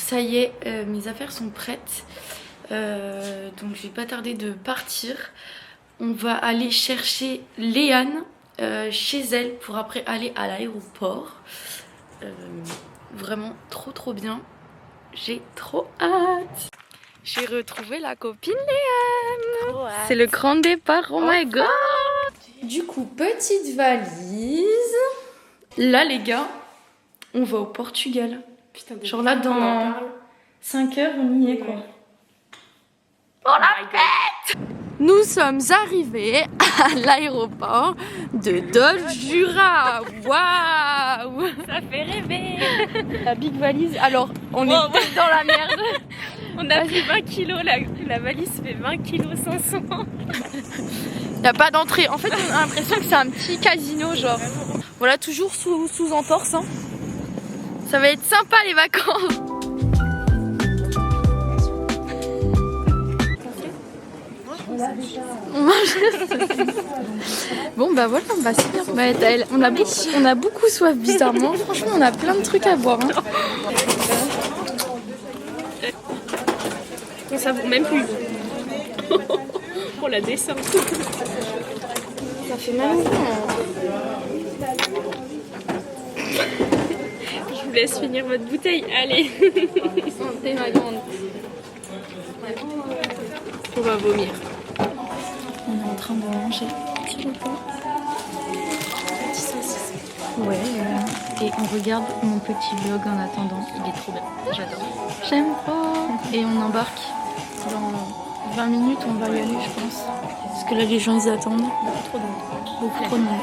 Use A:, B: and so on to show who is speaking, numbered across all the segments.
A: Ça y est, mes affaires sont prêtes. Donc je vais pas tarder de partir. On va aller chercher Léane chez elle pour après aller à l'aéroport. Vraiment trop bien. J'ai trop hâte. J'ai retrouvé la copine Léane. C'est le grand départ, oh my god. Du coup, petite valise. Là les gars, on va au Portugal. Putain, genre là dans 5 heures on y est quoi. Oh la fête! Nous sommes arrivés à l'aéroport de Dol Jura. Waouh!
B: Ça fait rêver!
A: La big valise, alors on est peut-être dans la merde.
B: On a pris 20 kilos, la valise fait 20 kilos 500.
A: Il n'y a pas d'entrée. En fait, on a l'impression que c'est un petit casino, genre. Voilà, toujours sous entorse. Hein. Ça va être sympa les vacances. On mange. Bon bah voilà, bah c'est bien. Bah, on a beaucoup soif bizarrement. Franchement, on a plein de trucs à boire. Hein.
B: On savoure même plus. Pour la descente.
A: Ça fait mal au
B: Je vous laisse finir votre bouteille. Allez.
A: Santé ma grande.
B: On va vomir.
A: On est en train de manger petit repas. Petit saucisse. Ouais. Et on regarde mon petit vlog en attendant. Il est trop bien. J'adore. J'aime trop. Et on embarque dans 20 minutes. On va y aller, je pense. Parce que là, les gens, ils attendent. Beaucoup trop de monde.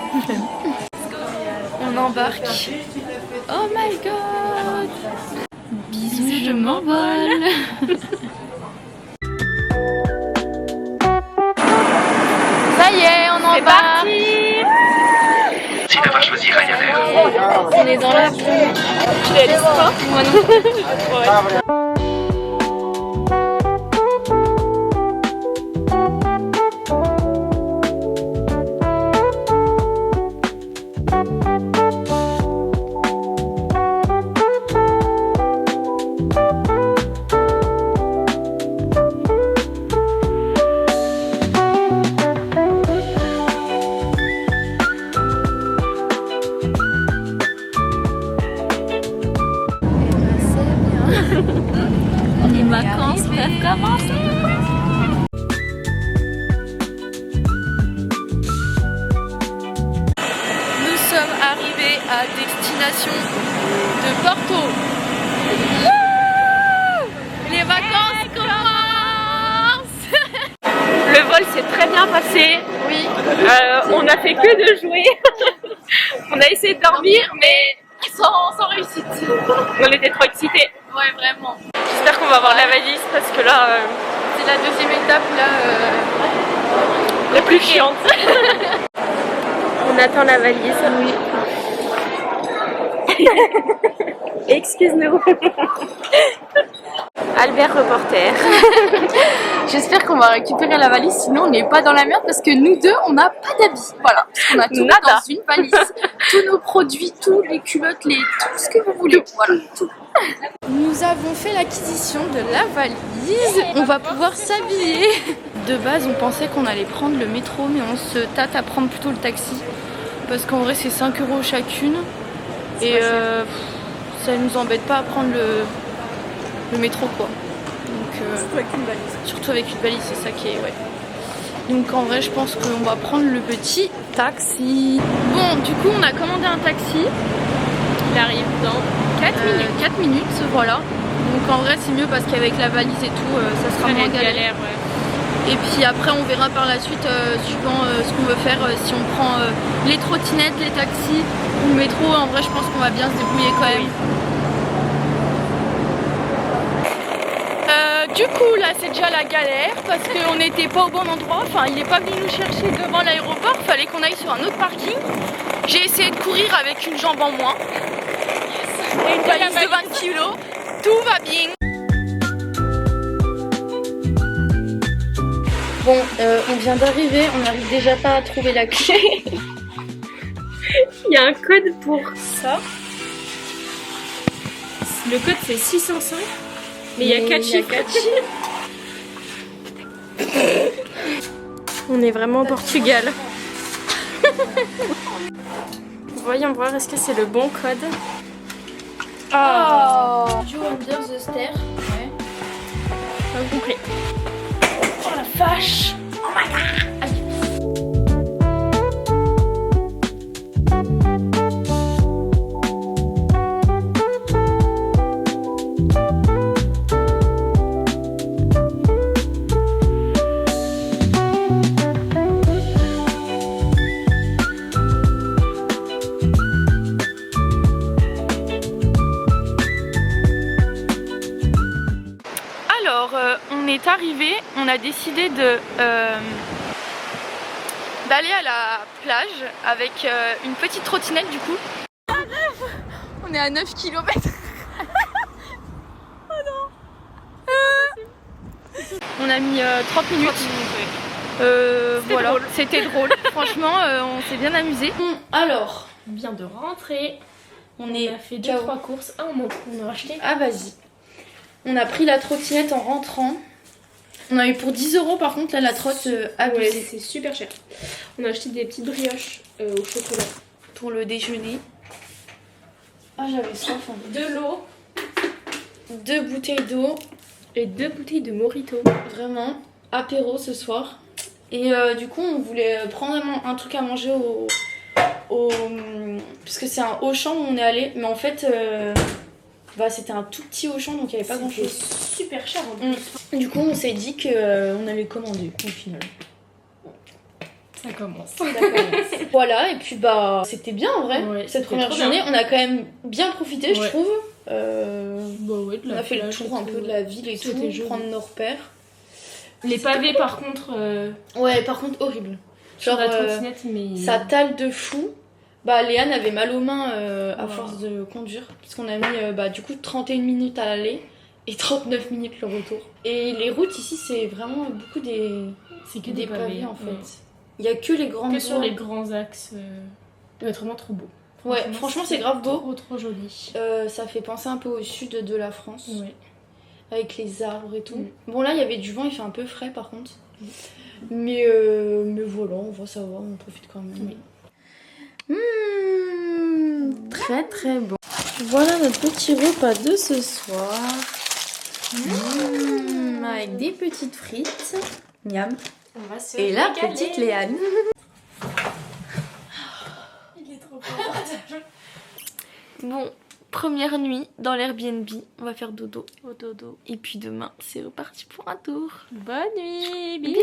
A: On embarque. Oh my god. Bisous, je m'envole. Ça y est, on embarque. C'est parti.
C: Si t'as pas choisi Ryanair.
A: On est dans l'avion.
B: Tu la laisses pas?
A: Moi non. Les vacances peuvent commencer. Nous sommes arrivés à destination de Porto. Les vacances commencent.
B: Le vol s'est très bien passé.
A: Oui.
B: On a fait que de jouer. On a essayé de dormir, mais
A: Sans réussite.
B: on était trop excités.
A: Ouais, vraiment.
B: J'espère qu'on va avoir la valise parce que là,
A: C'est la deuxième étape là.
B: la plus chiante. On attend la valise.
A: Oui.
B: Excuse-nous. Albert reporter.
A: J'espère qu'on va récupérer la valise, sinon on n'est pas dans la merde parce que nous deux on n'a pas d'habits. Voilà, parce qu'on a tout
B: Nada.
A: dans une valise. Tous nos produits, tous les culottes, tout ce que vous voulez. Voilà, tout. Nous avons fait l'acquisition de la valise. On va pouvoir s'habiller. De base, on pensait qu'on allait prendre le métro, mais on se tâte à prendre plutôt le taxi. Parce qu'en vrai, c'est 5 € chacune. Et ça nous embête pas à prendre le métro, quoi. Donc,
B: Surtout avec une valise.
A: surtout avec une valise, c'est ça qui est, ouais. Donc en vrai, je pense qu'on va prendre le petit taxi. Bon, du coup, on a commandé un taxi.
B: Il arrive dans 4 minutes.
A: 4 minutes, voilà. Donc en vrai, c'est mieux parce qu'avec la valise et tout, ça sera moins galère.
B: Ouais.
A: Et puis après, on verra par la suite, suivant ce qu'on veut faire, si on prend les trottinettes, les taxis ou le métro. En vrai, je pense qu'on va bien se débrouiller quand même. Du coup là c'est déjà la galère parce qu'on n'était pas au bon endroit, enfin il n'est pas venu nous chercher devant l'aéroport, fallait qu'on aille sur un autre parking. J'ai essayé de courir avec une jambe en moins et une valise de 20 kilos, tout va bien. Bon, on vient d'arriver, on n'arrive déjà pas à trouver la clé.
B: Il y a un code pour ça. Le code c'est 605. Mais il y a 4 chiffres. On est vraiment au Portugal. Voyons voir, est-ce que c'est le bon code?
A: Oh, You Under the Stair. Ouais.
B: Pas compris.
A: Oh la vache. Oh my god.
B: On est arrivé, on a décidé de d'aller à la plage avec une petite trottinette du coup. On est à 9 km. Oh non. On a mis 30 minutes. Voilà, c'était drôle. Franchement, on s'est bien amusé.
A: Bon, alors,
B: On vient de rentrer.
A: on
B: On a fait 2-3 courses. Ah, on a acheté.
A: Ah, vas-y. On a pris la trottinette en rentrant. On a eu pour 10 € par contre, là, la trotte abusée.
B: Ouais, c'est super cher. On a acheté des petites brioches au chocolat.
A: Pour le déjeuner. Ah, j'avais soif. Hein.
B: De l'eau
A: 2 bouteilles d'eau.
B: et 2 bouteilles de mojito.
A: Vraiment, apéro ce soir. Et du coup, on voulait prendre un truc à manger parce que c'est un Auchan où on est allé. Mais en fait, c'était un tout petit Auchan, donc il n'y avait pas grand chose.
B: Super cher en plus.
A: Du coup, on s'est dit qu'on allait commander au final.
B: Ça commence.
A: Ça commence. Voilà, et puis c'était bien en vrai.
B: Ouais,
A: cette
B: c'était
A: première
B: trop
A: journée,
B: bien.
A: on a quand même bien profité, je
B: Ouais.
A: trouve.
B: Ouais,
A: On a fait le tour un peu de la ville et tout,
B: C'était joli.
A: prendre nos repères.
B: Les pavés par contre,
A: Ouais, par contre, horrible.
B: sur la
A: Genre,
B: trottinette, mais.
A: ça tale de fou. Léane avait mal aux mains à
B: Wow.
A: force de conduire. Parce qu'on a mis du coup 31 minutes à l'aller et 39 minutes le retour. Et les routes ici, c'est vraiment beaucoup
B: C'est que
A: des pavés en fait.
B: ouais.
A: Il y a que les grandes
B: Que sur
A: voies.
B: les grands axes. Ça va être vraiment trop beau.
A: Ouais, franchement, c'est grave beau.
B: Trop joli.
A: Ça fait penser un peu au sud de la France.
B: Ouais.
A: Avec les arbres et tout.
B: Mm.
A: Bon, là, il y avait du vent, il fait un peu frais par contre. Mais voilà, on va savoir, on profite quand même.
B: Oui.
A: Très très bon. Voilà notre petit repas de ce soir. Avec des petites frites. Miam.
B: On va se
A: Et la
B: régaler.
A: petite Léane.
B: Il est trop fort.
A: Bon, première nuit dans l'Airbnb. On va faire dodo. Au dodo. Et puis demain, c'est reparti pour un tour.
B: Bonne nuit.
A: Bisous.